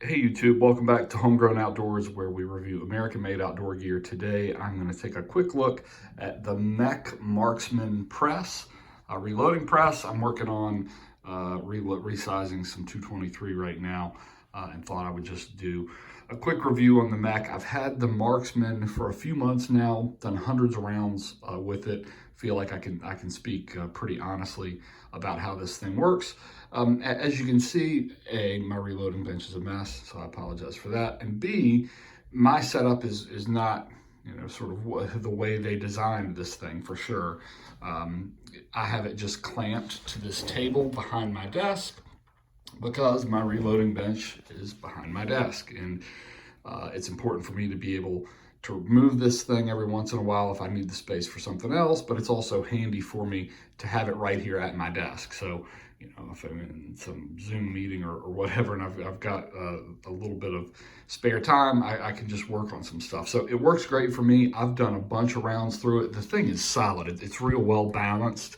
Hey YouTube, welcome back to Homegrown Outdoors, where we review American-made outdoor gear. Today I'm going to take a quick look at the MEC Marksman press, reloading press. I'm working on resizing some 223 right now, and thought I would just do a quick review on the MEC. I've had the Marksman for a few months now, done hundreds of rounds with it. Feel like I can speak pretty honestly about how this thing works. As you can see, A, my reloading bench is a mess, so I apologize for that. And B, my setup is not, sort of the way they designed this thing for sure. I have it just clamped to this table behind my desk because my reloading bench is behind my desk. And it's important for me to be able to move this thing every once in a while if I need the space for something else, but it's also handy for me to have it right here at my desk. So, if I'm in some Zoom meeting or whatever, and I've got a little bit of spare time, I can just work on some stuff. So it works great for me. I've done a bunch of rounds through it. The thing is solid. It's real well balanced.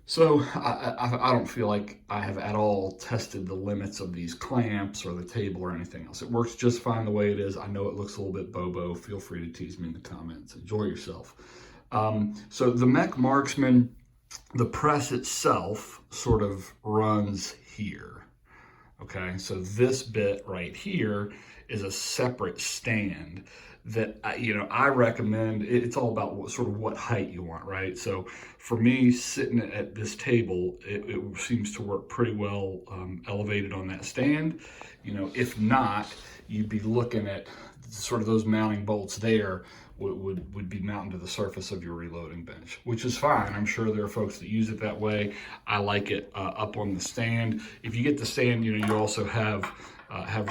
So I don't feel like I have at all tested the limits of these clamps or the table or anything else. It works just fine the way it is. I know it looks a little bit bobo. Feel free to tease me in the comments. Enjoy yourself. So the MEC Marksman, the press itself sort of runs here. Okay, so this bit right here is a separate stand that I recommend. It's all about what height you want, right? So for me, sitting at this table, it seems to work pretty well elevated on that stand. If not, you'd be looking at sort of those mounting bolts there would be mounted to the surface of your reloading bench, which is fine. I'm sure there are folks that use it that way. I like it up on the stand. If you get the stand, you also have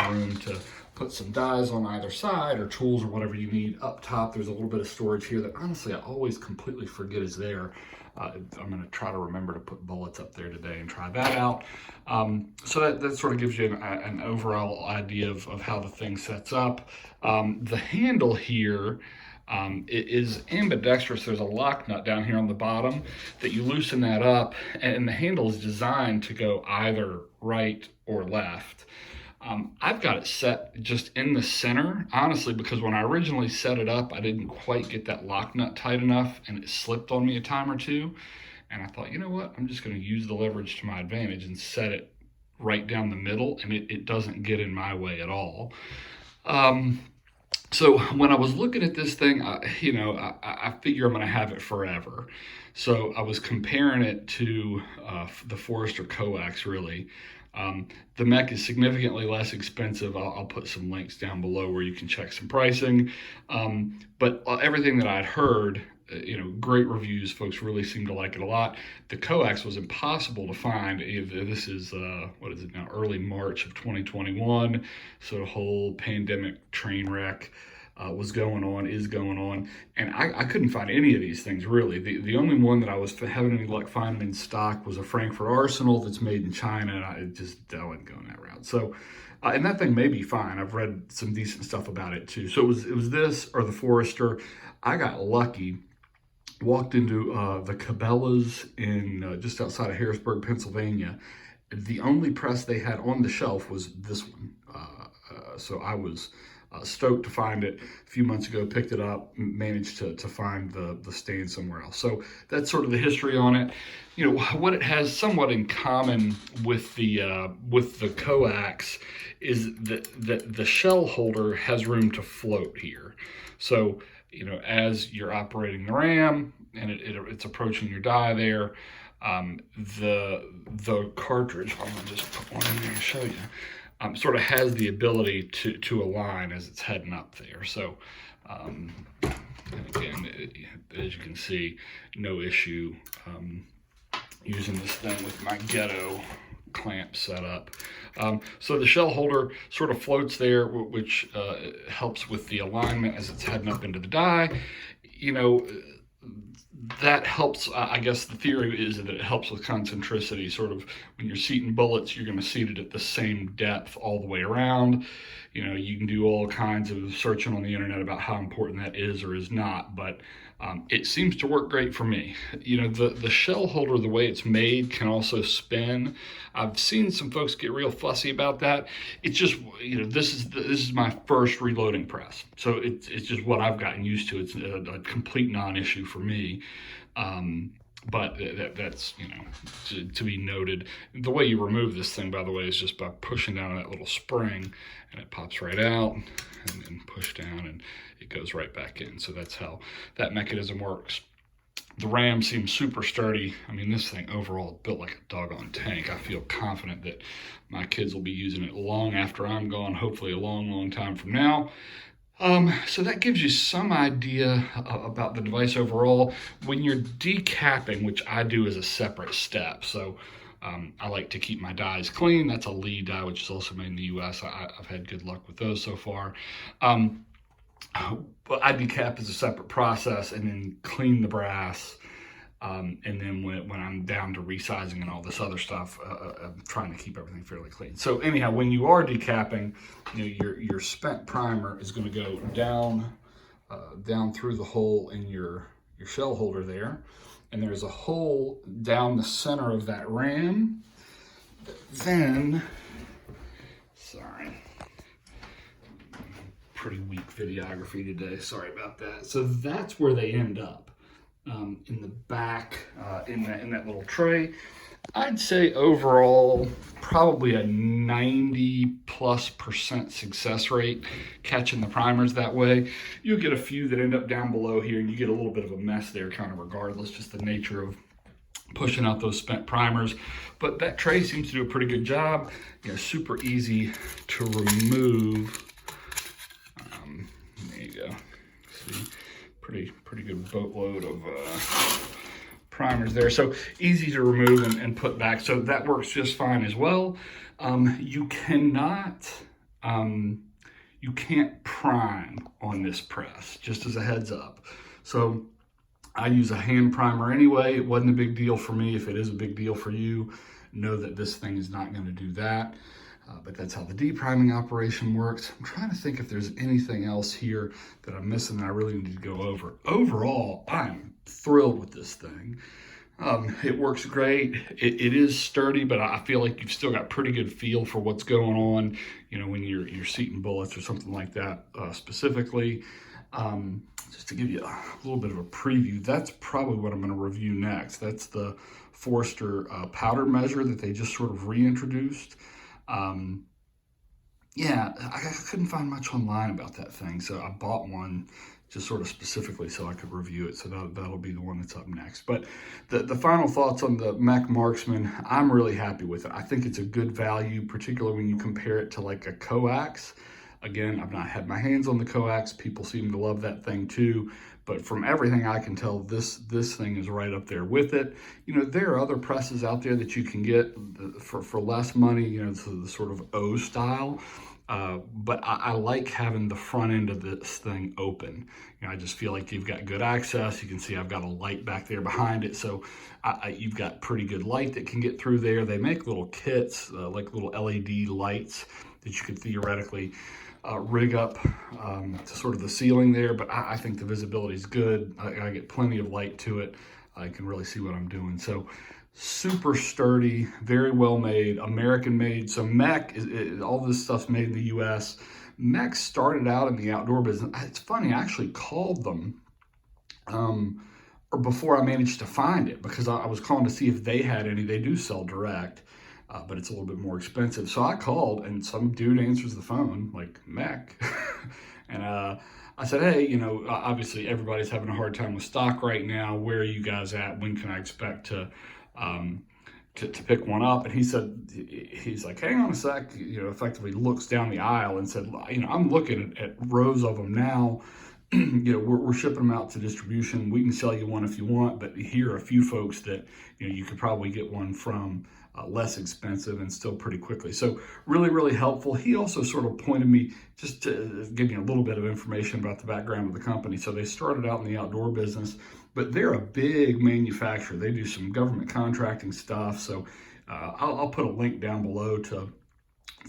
room to put some dies on either side or tools or whatever you need. Up top, there's a little bit of storage here that honestly I always completely forget is there. I'm going to try to remember to put bullets up there today and try that out. So that sort of gives you an overall idea of how the thing sets up. The handle here it is ambidextrous. There's a lock nut down here on the bottom that you loosen that up, and the handle is designed to go either right or left. I've got it set just in the center, honestly, because when I originally set it up, I didn't quite get that lock nut tight enough, and it slipped on me a time or two. And I thought, you know what, I'm just going to use the leverage to my advantage and set it right down the middle, and it doesn't get in my way at all. So when I was looking at this thing, I figure I'm going to have it forever. So I was comparing it to the Forester coax, really. The MEC is significantly less expensive. I'll put some links down below where you can check some pricing. But everything that I'd heard, great reviews. Folks really seem to like it a lot. The coax was impossible to find. This is, what is it now, early March of 2021. So the whole pandemic train wreck is going on. And I couldn't find any of these things, really. The only one that I was having any luck finding in stock was a Frankfurt Arsenal that's made in China, and I wasn't going that route. So, and that thing may be fine. I've read some decent stuff about it too. So it was this or the Forester. I got lucky. Walked into the Cabela's in just outside of Harrisburg, Pennsylvania. The only press they had on the shelf was this one. So I was stoked to find it a few months ago, picked it up, managed to find the stand somewhere else. So that's sort of the history on it. What it has somewhat in common with the coax is that the shell holder has room to float here. So, as you're operating the ram and it's approaching your die there, the cartridge, I'm gonna just put one in there and show you, sort of has the ability to align as it's heading up there. So, and again, as you can see, no issue using this thing with my ghetto clamp setup. So the shell holder sort of floats there, which helps with the alignment as it's heading up into the die. That helps. I guess the theory is that it helps with concentricity. Sort of when you're seating bullets, you're going to seat it at the same depth all the way around. You can do all kinds of searching on the internet about how important that is or is not, but It seems to work great for me. You know, the shell holder, the way it's made, can also spin. I've seen some folks get real fussy about that. It's just, you know, this is my first reloading press, so it's just what I've gotten used to. It's a complete non-issue for me. But that's, you know, to be noted. The way you remove this thing, by the way, is just by pushing down on that little spring, and it pops right out, and then push down, and it goes right back in. So that's how that mechanism works. The ram seems super sturdy. I mean, this thing overall built like a doggone tank. I feel confident that my kids will be using it long after I'm gone, hopefully a long, long time from now. So that gives you some idea about the device overall. When you're decapping, which I do as a separate step, so I like to keep my dies clean. That's a Lee die, which is also made in the US. I've had good luck with those so far. But I decap as a separate process and then clean the brass. And then when I'm down to resizing and all this other stuff, I'm trying to keep everything fairly clean. So anyhow, when you are decapping, you know, your spent primer is going to go down through the hole in your shell holder there, and there's a hole down the center of that ram. Then, sorry, pretty weak videography today. Sorry about that. So that's where they end up. In the back, in that little tray. I'd say overall, probably a 90+% success rate catching the primers that way. You'll get a few that end up down below here, and you get a little bit of a mess there, kind of regardless, just the nature of pushing out those spent primers. But that tray seems to do a pretty good job. You know, super easy to remove. There you go. See? Pretty good boatload of primers there. So easy to remove and put back. So that works just fine as well. You can't prime on this press, just as a heads up. So I use a hand primer anyway. It wasn't a big deal for me. If it is a big deal for you, know that this thing is not going to do that. But that's how the depriming operation works. I'm trying to think if there's anything else here that I'm missing that I really need to go over. Overall, I'm thrilled with this thing. It works great. It is sturdy, but I feel like you've still got pretty good feel for what's going on, you know, when you're seating bullets or something like that specifically. Just to give you a little bit of a preview, that's probably what I'm going to review next. That's the Forster powder measure that they just sort of reintroduced. Yeah, I couldn't find much online about that thing, so I bought one just sort of specifically so I could review it. So that'll be the one that's up next. But the final thoughts on the MEC Marksman, I'm really happy with it. I think it's a good value, particularly when you compare it to like a coax. Again, I've not had my hands on the coax. People seem to love that thing too. But from everything I can tell, this thing is right up there with it. You know, there are other presses out there that you can get for less money, you know, the sort of O style. But I like having the front end of this thing open. You know, I just feel like you've got good access. You can see I've got a light back there behind it. So you've got pretty good light that can get through there. They make little kits, like little LED lights that you could theoretically rig up to sort of the ceiling there, but I think the visibility is good. I get plenty of light to it. I can really see what I'm doing. So super sturdy, very well made, American made. So MEC, all this stuff's made in the US. MEC started out in the outdoor business. It's funny, I actually called them or before I managed to find it, because I was calling to see if they had any. They do sell direct. But it's a little bit more expensive. So I called, and some dude answers the phone, like, MEC. And I said, hey, you know, obviously everybody's having a hard time with stock right now. Where are you guys at? When can I expect to pick one up? And he's like, hang on a sec. You know, effectively looks down the aisle and said, you know, I'm looking at rows of them now. You know, we're shipping them out to distribution. We can sell you one if you want, but here are a few folks that, you know, you could probably get one from less expensive and still pretty quickly. So really, really helpful. He also sort of pointed me just to give you a little bit of information about the background of the company. So they started out in the outdoor business, but they're a big manufacturer. They do some government contracting stuff. So I'll put a link down below to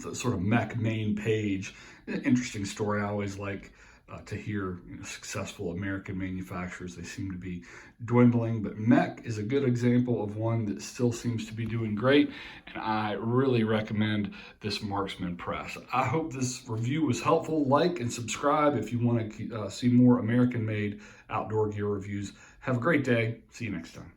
the sort of MEC main page. Interesting story I always like to hear successful American manufacturers. They seem to be dwindling, but MEC is a good example of one that still seems to be doing great, and I really recommend this Marksman press. I hope this review was helpful. Like and subscribe if you want to see more American-made outdoor gear reviews. Have a great day. See you next time.